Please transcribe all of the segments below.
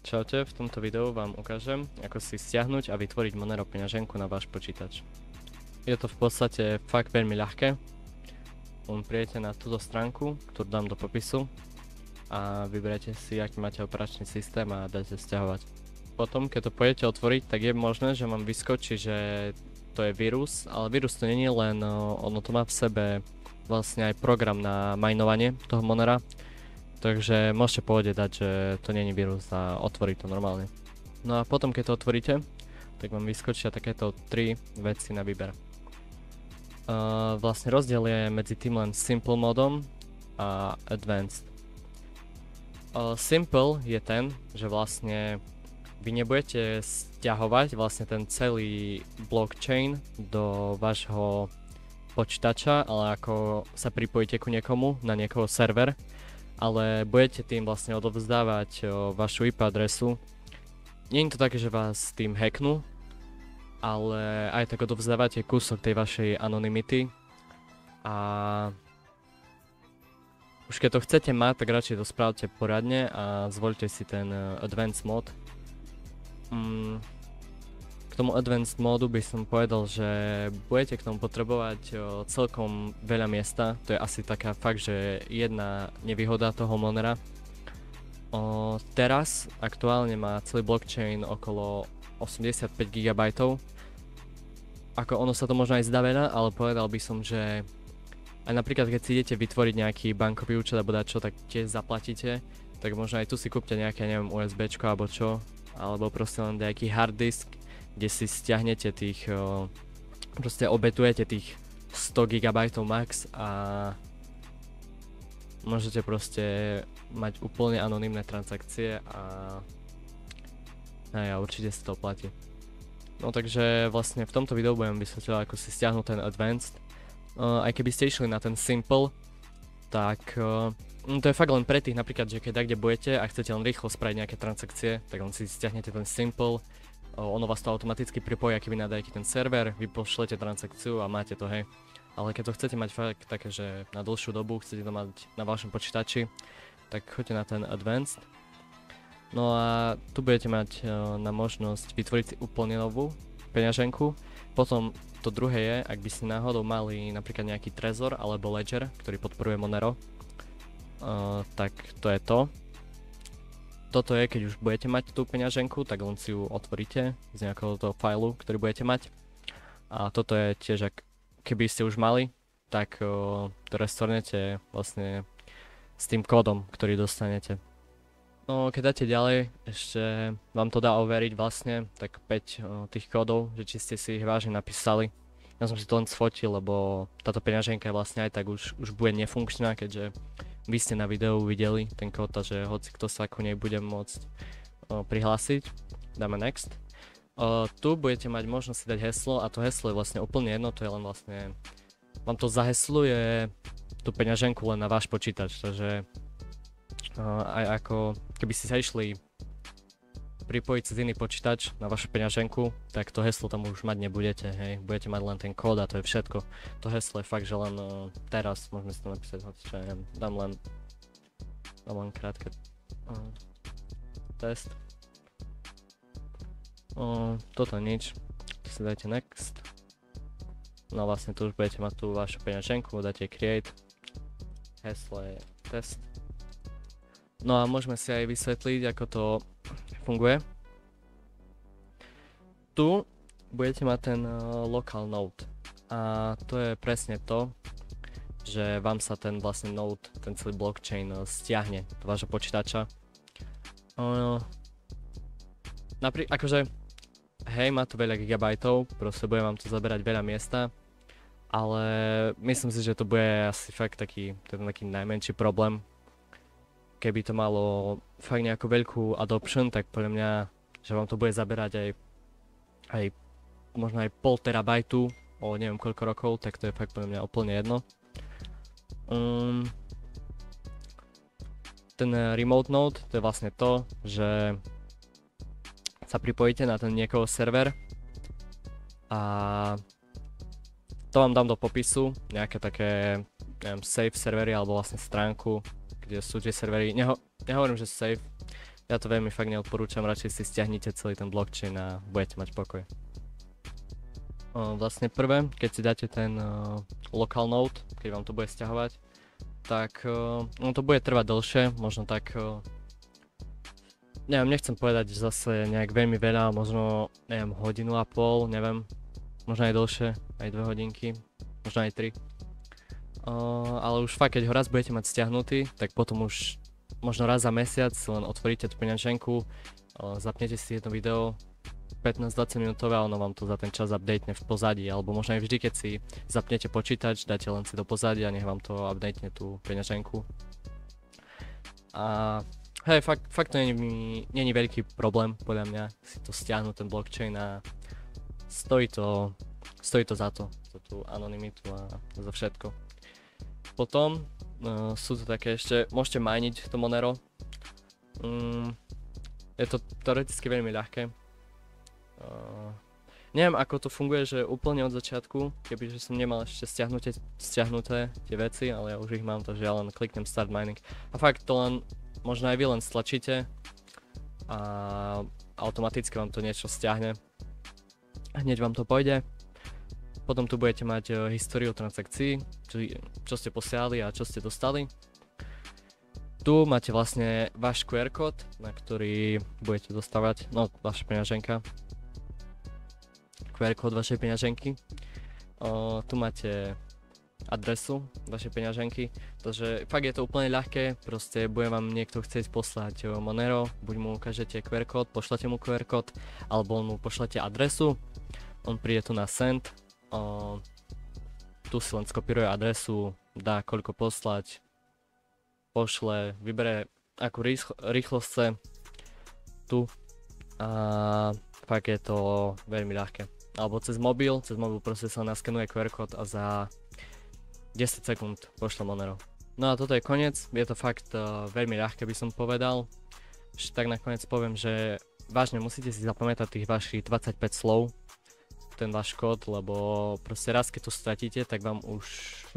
Čaute, v tomto videu vám ukážem, ako si stiahnuť a vytvoriť Monero peňaženku na váš počítač. Je to v podstate fakt veľmi ľahké. Prijete na túto stránku, ktorú dám do popisu a vyberete si, aký máte operačný systém a dáte stiahovať. Potom, keď to pôjdete otvoriť, tak je možné, že vám vyskočí, že to je vírus, ale vírus to nie je len, ono to má v sebe vlastne aj program na minovanie toho Monera. Takže môžete pôjde dať, že to nie je vírus a otvoriť to normálne. No a potom, keď to otvoríte, tak vám vyskočia takéto 3 veci na výber. Vlastne rozdiel je medzi tým len Simple modom a Advanced. Simple je ten, že vlastne vy nebudete stiahovať vlastne ten celý blockchain do vášho počítača, ale ako sa pripojíte ku niekomu na niekoho server, ale budete tým vlastne odovzdávať vašu IP adresu. Nie je to také, že vás tým hacknú, ale aj tak odovzdávate kúsok tej vašej anonymity a už keď to chcete mať, tak radšej to spravte poradne a zvolte si ten Advanced mod. K tomu Advanced modu by som povedal, že budete k tomu potrebovať celkom veľa miesta. To je asi taká fakt, že jedna nevýhoda toho Monera. Teraz aktuálne má celý blockchain okolo 85 GB. Ako ono sa to možno aj zdá veľa, ale povedal by som, že aj napríklad keď si idete vytvoriť nejaký bankový účet alebo čo, tak tiež zaplatíte. Tak možno aj tu si kúpte nejaké, neviem, USBčko alebo čo, alebo proste len nejaký hard disk, kde si stiahnete tých, proste obetujete tých 100 GB max a môžete proste mať úplne anonymné transakcie a ja určite si to oplatí. No takže vlastne v tomto videu budem vysvetľovať, ako si stiahnuť ten Advanced. Aj keby ste išli na ten Simple, tak to je fakt len pre tých napríklad, že keď kde budete a chcete len rýchlo spraviť nejaké transakcie, tak len si stiahnete ten Simple. Ono vás to automaticky pripojí, aký vy nadáte ten server, vy pošlete transakciu a máte to, hej. Ale keď to chcete mať fakt také, že na dlhšiu dobu chcete to mať na vašom počítači, tak choďte na ten Advanced. No a tu budete mať na možnosť vytvoriť si úplne novú peňaženku. Potom to druhé je, ak by ste náhodou mali napríklad nejaký Trezor alebo Ledger, ktorý podporuje Monero, tak to je to. Toto je, keď už budete mať tú peňaženku, tak len si ju otvoríte z nejakého toho fajlu, ktorý budete mať. A toto je tiež, keby ste už mali, tak to restornete vlastne s tým kódom, ktorý dostanete. No keď dáte ďalej, ešte vám to dá overiť vlastne, tak 5 tých kódov, že či ste si ich vážne napísali. Ja som si to len sfotil, lebo táto peňaženka vlastne aj tak už bude nefunkčná, keďže vy ste na videu videli ten kód, že hoci kto sa ku nej bude môcť prihlásiť. Dáme next. Tu budete mať možnosť si dať heslo a to heslo je vlastne úplne jedno, to je len vlastne, vám to zahesluje tú peňaženku len na váš počítač, takže aj ako keby ste sa išli pripojiť cez iný počítač na vašu peňaženku, tak to heslo tam už mať nebudete, hej, budete mať len ten kód a to je všetko. To heslo je fakt, že len teraz môžeme si to napísať, čo ja neviem, dám len krátke test. Toto nič, tu si dajte next. No vlastne tu už budete mať tú vašu peňaženku, dáte create, heslo je test. No a môžeme si aj vysvetliť, ako to funguje. Tu budete mať ten local node a to je presne to, že vám sa ten vlastne node, ten celý blockchain stiahne do vášho počítača. Akože, hej, má to veľa gigabajtov, proste bude vám to zaberať veľa miesta, ale myslím si, že to bude asi fakt taký najmenší problém. Keby to malo fakt nejakú veľkú adoption, tak podľa mňa, že vám to bude zaberať aj možno aj 0,5 terabajtu o neviem koľko rokov, tak to je fakt podľa mňa úplne jedno. Ten remote node, to je vlastne to, že sa pripojíte na ten niekoho server a to vám dám do popisu, nejaké také, neviem, safe servery alebo vlastne stránku, kde sú tie servery, nehovorím, že safe, Ja to veľmi fakt neodporúčam, radšej si stiahnite celý ten blockchain a budete mať pokoj. Vlastne prvé, keď si dáte ten local node, keď vám to bude stiahovať, tak to bude trvať dlhšie, možno tak, neviem, nechcem povedať zase nejak veľmi veľa, možno, neviem, hodinu a pol, neviem, možno aj dlhšie, aj 2 hodinky, možno aj 3. Ale už fakt, keď ho raz budete mať stiahnutý, tak potom už možno raz za mesiac len otvoríte tú peňaženku, zapnete si jedno video, 15-20 minútové a ono vám to za ten čas updatene v pozadí, alebo možno aj vždy, keď si zapnete počítač, dáte len si do pozadia a nech vám to updatene tú peňaženku. A hej, fakt to není veľký problém, podľa mňa, si to stiahnuť ten blockchain a stojí to za tú anonymitu a za všetko. Potom sú to také ešte, môžete miniť to Monero. Je to teoreticky veľmi ľahké. Neviem ako to funguje, že úplne od začiatku, kebyže som nemal ešte stiahnuté tie veci, ale ja už ich mám, takže ja len kliknem Start Mining. A fakt to len, možno aj vy len stlačíte a automaticky vám to niečo stiahne. Hneď vám to pôjde. Potom tu budete mať históriu transakcií, čo ste posielali a čo ste dostali. Tu máte vlastne váš QR kód, na ktorý budete dostávať, no vaša peňaženka. QR kód vašej peňaženky. Tu máte adresu vašej peňaženky, takže fakt je to úplne ľahké, proste bude vám niekto chcieť poslať Monero, buď mu ukážete QR kód, pošlete mu QR kód, alebo mu pošlete adresu, on príde tu na send. Tu si len skopíruje adresu, dá koľko poslať, pošle, vybere akú rýchlosť chce tu a fakt je to veľmi ľahké. Alebo cez mobil proste sa naskenuje QR kód a za 10 sekúnd pošle Monero. No a toto je koniec, je to fakt veľmi ľahké by som povedal. Ešte tak nakoniec poviem, že vážne musíte si zapamätať tých vašich 25 slov, ten váš kód, lebo proste raz keď to stratíte, tak vám už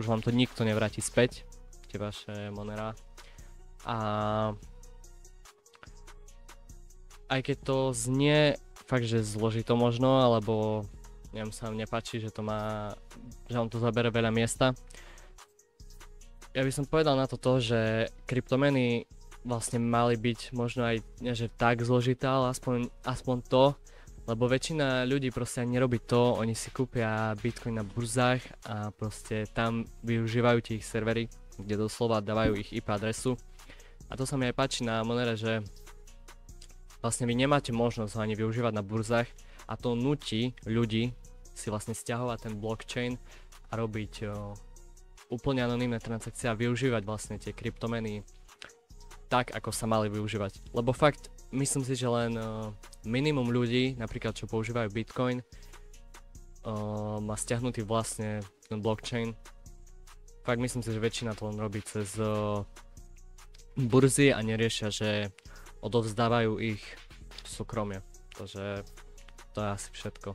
vám to nikto nevráti späť, tie vaše Monera. A aj keď to znie fakt, že zložito možno, alebo neviem, sa vám nepáči, že vám to zabere veľa miesta. Ja by som povedal na to, že kryptomeny vlastne mali byť možno aj nie že tak zložité, ale aspoň to, lebo väčšina ľudí proste nerobí to, oni si kúpia Bitcoin na burzách a proste tam využívajú tie ich servery, kde doslova dávajú ich IP adresu. A to sa mi aj páči na Monere, že vlastne vy nemáte možnosť ho ani využívať na burzách a to nutí ľudí si vlastne stiahovať ten blockchain a robiť úplne anonymné transakcie a využívať vlastne tie kryptomeny tak, ako sa mali využívať. Lebo fakt, myslím si, že len minimum ľudí, napríklad čo používajú Bitcoin, má stiahnutý vlastne ten blockchain. Fakt myslím si, že väčšina to len robí cez burzy a neriešia, že odovzdávajú ich súkromie. Takže to je asi všetko.